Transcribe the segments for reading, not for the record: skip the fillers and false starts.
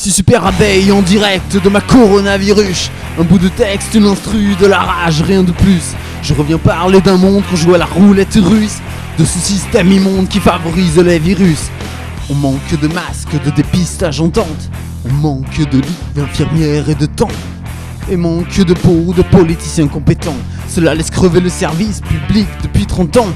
Ici Super Abeille en direct de ma coronavirus. Un bout de texte, une instru, de la rage, rien de plus. Je reviens parler d'un monde qu'on joue à la roulette russe, de ce système immonde qui favorise les virus. On manque de masques, de dépistage en tente. On manque de lits, d'infirmières et de temps. Et manque de peau, de politiciens compétents. Cela laisse crever le service public depuis 30 ans.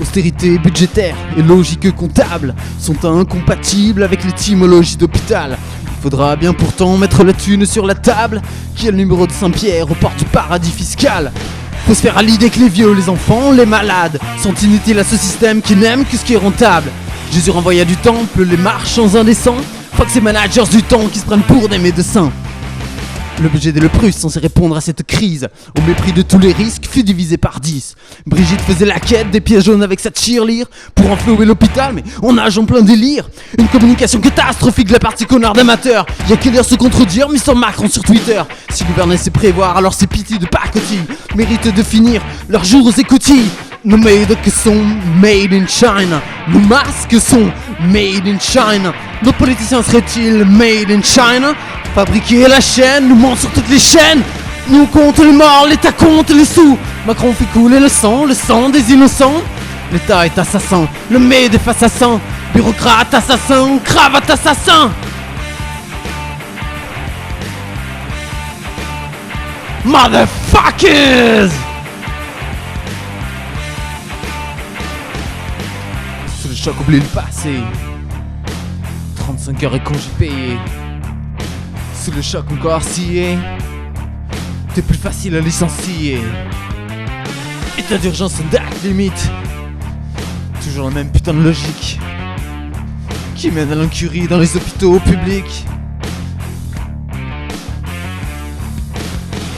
Austérité budgétaire et logique comptable sont incompatibles avec l'étymologie d'hôpital. Il faudra bien pourtant mettre la thune sur la table. Qui est le numéro de Saint-Pierre aux portes du paradis fiscal? Faut se faire à l'idée que les vieux, les enfants, les malades sont inutiles à ce système qui n'aime que ce qui est rentable. Jésus renvoya du temple les marchands indécents. Fuck ces managers du temps qui se prennent pour des médecins. Le budget des Leprus, censé répondre à cette crise, au mépris de tous les risques, fut divisé par 10. Brigitte faisait la quête des pieds jaunes avec sa cheerleader pour enflouer l'hôpital, mais on nage en plein délire. Une communication catastrophique de la partie connard d'amateurs. Y'a qu'à lire se contredire, Mr Macron sur Twitter. Si gouverner c'est prévoir, alors ces pitiés de pacotille méritent de finir leurs jours aux écoutilles. Nos médocs sont made in China. Nos masques sont made in China. Nos politiciens seraient-ils made in China? Fabriquer à la chaîne, nous ment sur toutes les chaînes. Nous compte les morts, l'État compte les sous. Macron fait couler le sang des innocents. L'État est assassin, le MEDEF assassin. Bureaucrate assassin, cravate assassin. Motherfuckers! Sous le choc, oublie le passé. 35 heures et congés payés. Sous le choc encore scié, t'es plus facile à licencier. État d'urgence en date limite. Toujours la même putain de logique qui mène à l'incurie dans les hôpitaux publics.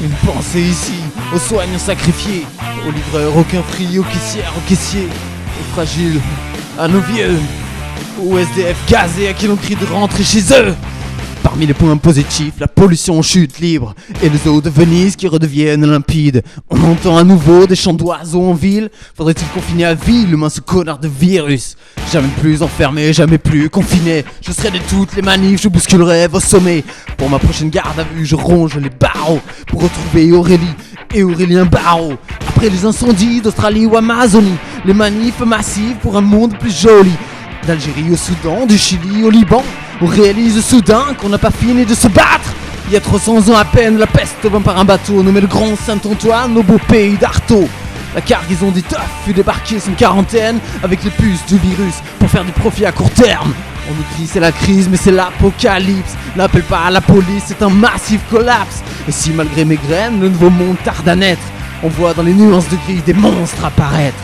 Une pensée ici aux soignants sacrifiés, aux livreurs, aux caissiers, aux caissières, aux caissiers, aux fragiles, à nos vieux, aux SDF gazés à qui l'on crie de rentrer chez eux. Parmi les points positifs, la pollution en chute libre et les eaux de Venise qui redeviennent limpides. On entend à nouveau des chants d'oiseaux en ville. Faudrait-il confiner à vie le mince connard de virus? Jamais plus enfermé, jamais plus confiné. Je serai de toutes les manifs, je bousculerai vos sommets. Pour ma prochaine garde à vue, je ronge les barreaux pour retrouver Aurélie et Aurélien Barreau. Après les incendies d'Australie ou Amazonie, les manifs massifs pour un monde plus joli. D'Algérie au Soudan, du Chili au Liban, on réalise soudain qu'on n'a pas fini de se battre. Il y a 300 ans à peine, la peste vint par un bateau nommé le Grand Saint-Antoine au beau pays d'Artaud. La cargaison des teufs fut débarquée sans quarantaine avec les puces du virus pour faire du profit à court terme. On nous crie c'est la crise mais c'est l'apocalypse. N'appelle pas à la police, c'est un massif collapse. Et si malgré mes graines, le nouveau monde tarde à naître, on voit dans les nuances de gris des monstres apparaître.